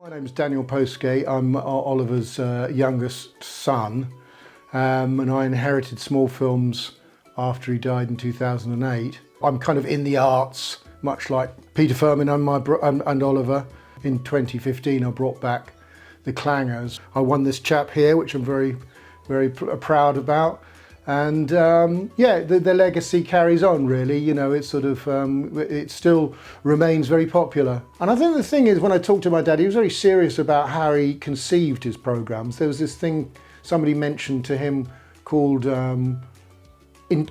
My name's Daniel Postgate. I'm Oliver's youngest son, and I inherited Smallfilms after he died in 2008. I'm kind of in the arts, much like Peter Firmin and Oliver. In 2015, I brought back the Clangers. I won this chap here, which I'm very proud about. And yeah, the legacy carries on, really. You know, it's sort of, it still remains very popular. And I think the thing is, when I talked to my dad, he was very serious about how he conceived his programmes. There was this thing somebody mentioned to him called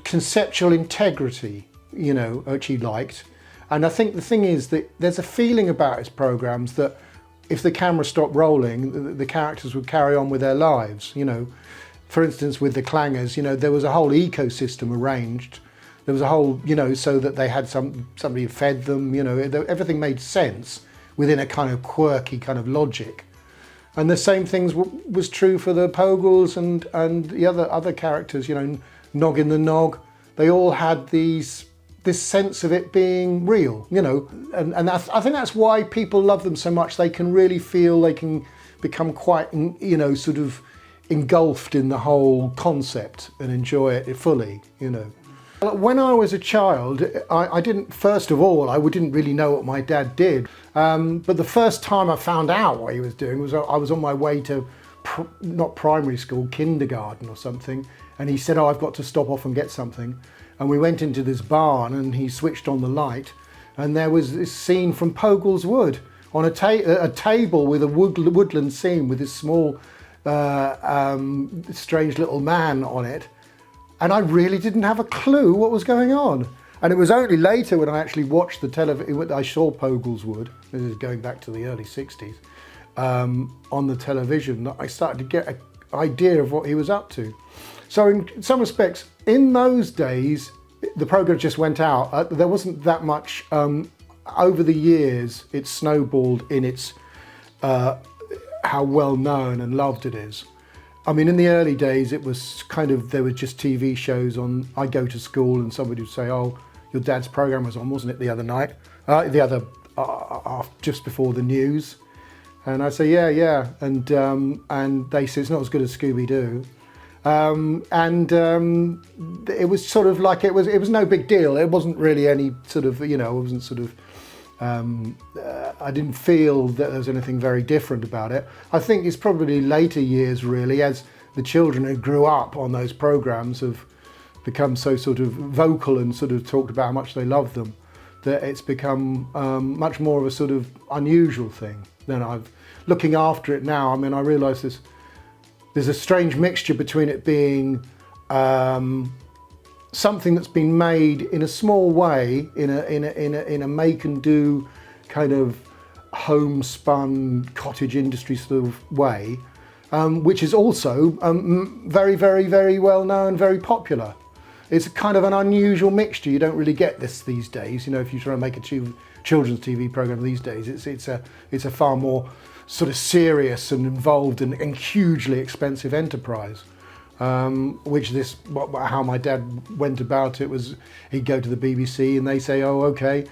conceptual integrity, you know, which he liked. And I think the thing is that there's a feeling about his programmes that if the camera stopped rolling, the characters would carry on with their lives, you know. For instance, with the Clangers, you know, there was a whole ecosystem arranged. There was a whole, you know, so that they had somebody who fed them, you know, everything made sense within a kind of quirky kind of logic. And the same things was true for the Pogles and the other characters, you know, Noggin the Nog. They all had this sense of it being real, you know, and I think that's why people love them so much. They can really feel, they can become quite, you know, sort of engulfed in the whole concept and enjoy it fully, you know. When I was a child, I didn't, first of all, I didn't really know what my dad did. But the first time I found out what he was doing was I was on my way to, not primary school, kindergarten or something. And he said, oh, I've got to stop off and get something. And we went into this barn and he switched on the light. And there was this scene from Pogle's Wood on a table with a woodland scene with this small, strange little man on it, and I really didn't have a clue what was going on. And it was only later when I actually watched the television, I saw Pogle's Wood, this is going back to the early 60s, on the television, that I started to get an idea of what he was up to. So in some respects, in those days, the programme just went out. There wasn't that much, over the years, it snowballed in its how well known and loved it is. I mean, in the early days, it was kind of, there were just TV shows on. I'd go to school and somebody would say, oh, your dad's programme was on, wasn't it, the other night? Just before the news. And I'd say, yeah. And they said, it's not as good as Scooby-Doo. It was sort of like, it was no big deal. It wasn't really any sort of, you know, it wasn't sort of, I didn't feel that there was anything very different about it. I think it's probably later years, really, as the children who grew up on those programmes have become so sort of vocal and sort of talked about how much they love them, that it's become much more of a sort of unusual thing. Then looking after it now, I mean, I realise there's a strange mixture between it being something that's been made in a small way, in a make and do kind of homespun cottage industry sort of way, which is also very well known, very popular. It's kind of an unusual mixture. You don't really get this these days. You know, if you try to make a children's TV program these days, it's a far more sort of serious and involved and hugely expensive enterprise. How my dad went about it was, he'd go to the BBC and they say, oh, okay,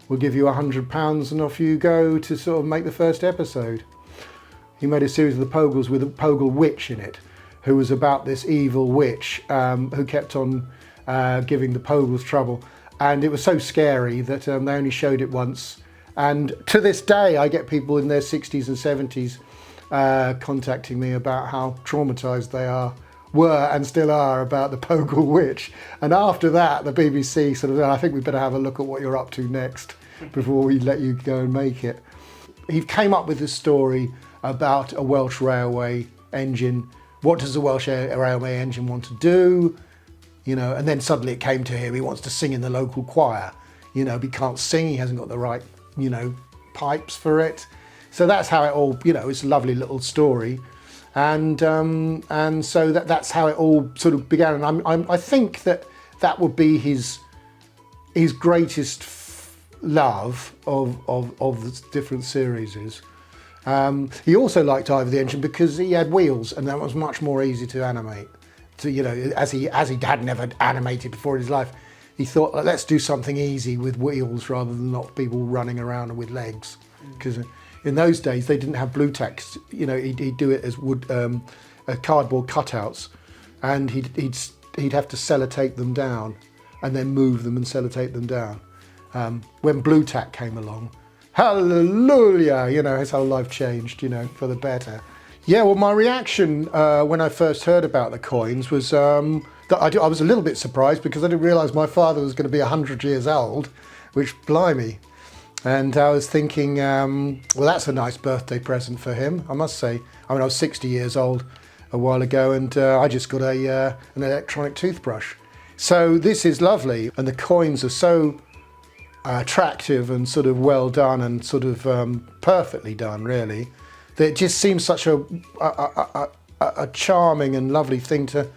we'll give you £100 and off you go to sort of make the first episode. He made a series of the Pogles with a Pogle witch in it, who was about this evil witch who kept on giving the Pogles trouble. And it was so scary that they only showed it once. And to this day, I get people in their 60s and 70s contacting me about how traumatised they were and still are about the Pogle witch. And after that, the BBC sort of said, I think we better have a look at what you're up to next before we let you go and make it. He came up with this story about a Welsh railway engine. What does the Welsh railway engine want to do? You know, and then suddenly it came to him, he wants to sing in the local choir. You know, but he can't sing, he hasn't got the right, you know, pipes for it. So that's how it all, you know, it's a lovely little story. And so that's how it all sort of began. And I think that would be his greatest love of the different series. He also liked Ivor the Engine because he had wheels, and that was much more easy to animate. So, you know, as he had never animated before in his life, he thought, let's do something easy with wheels rather than not people running around with legs, because in those days they didn't have blue tack. You know, he'd do it as wood, cardboard cutouts, and he'd have to sellotape them down, and then move them and sellotape them down. When blue tack came along, hallelujah! You know, his whole life changed. You know, for the better. Yeah, well, my reaction when I first heard about the coins was that I was a little bit surprised, because I didn't realise my father was going to be 100 years old, which, blimey. And I was thinking, well, that's a nice birthday present for him, I must say. I mean, I was 60 years old a while ago, and I just got an electronic toothbrush. So this is lovely, and the coins are so attractive and sort of well done and sort of perfectly done, really. That it just seems such a charming and lovely thing to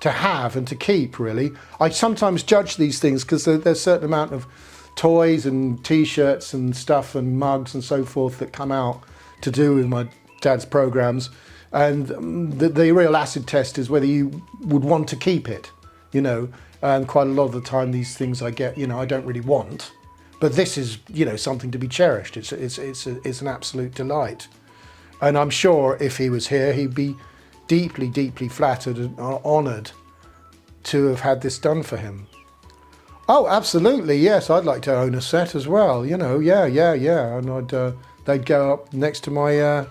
have and to keep, really. I sometimes judge these things because there's a certain amount of toys and t-shirts and stuff and mugs and so forth that come out to do with my dad's programs, and the real acid test is whether you would want to keep it, you know. And quite a lot of the time these things I get, you know, I don't really want, but this is, you know, something to be cherished. It's an absolute delight. And I'm sure if he was here, he'd be deeply, deeply flattered and honoured to have had this done for him. Oh, absolutely, yes, I'd like to own a set as well, you know, yeah. And they'd go up next to my,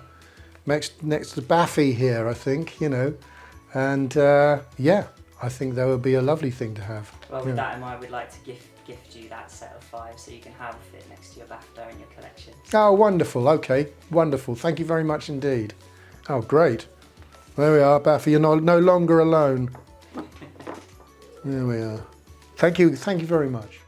next to Baffy here, I think, you know. And yeah, I think that would be a lovely thing to have. Well, with that in mind, we'd like to gift you that set of 5 so you can have it next to your BAFTA in your collection. Oh, wonderful. Okay, wonderful. Thank you very much indeed. Oh, great. There we are, Baffy. You're no longer alone. There we are. Thank you very much.